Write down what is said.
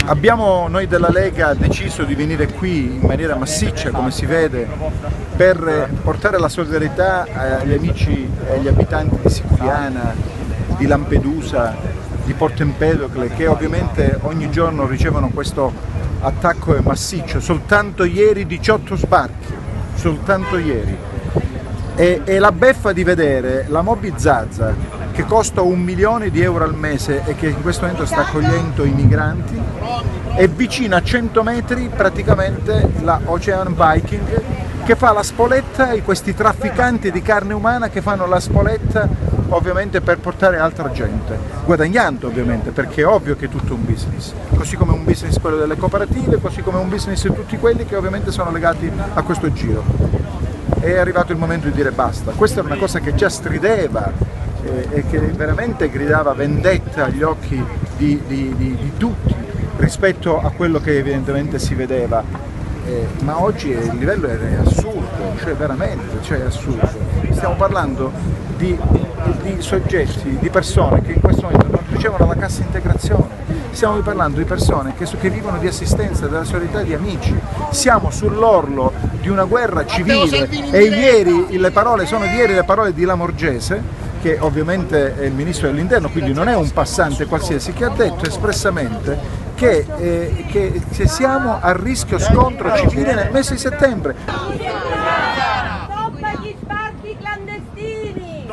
Abbiamo noi della Lega deciso di venire qui in maniera massiccia, come si vede, per portare la solidarietà agli amici e agli abitanti di Siculiana, di Lampedusa, di Porto Empedocle, che ovviamente ogni giorno ricevono questo attacco massiccio. Soltanto ieri 18 sbarchi, soltanto ieri. E la beffa di vedere la Moby Zaza, che costa 1 milione di euro al mese e che in questo momento sta accogliendo i migranti, e vicino a 100 metri praticamente la Ocean Viking, che fa la spoletta, e questi trafficanti di carne umana che fanno la spoletta ovviamente per portare altra gente, guadagnando ovviamente, perché è ovvio che è tutto un business, così come un business quello delle cooperative, così come un business tutti quelli che ovviamente sono legati a questo giro. È arrivato il momento di dire basta. Questa era una cosa che già strideva e che veramente gridava vendetta agli occhi di tutti rispetto a quello che evidentemente si vedeva, ma oggi il livello è assurdo, cioè veramente, cioè assurdo. Stiamo parlando di soggetti, di persone che in questo momento non ricevono la cassa integrazione, stiamo parlando di persone che vivono di assistenza, della solidarietà di amici, siamo sull'orlo di una guerra civile e ieri le parole sono di ieri le parole di Lamorgese, che ovviamente è il ministro dell'interno, quindi non è un passante qualsiasi, che ha detto espressamente che siamo a rischio scontro civile nel mese di settembre. Stoppa gli sbarchi clandestini!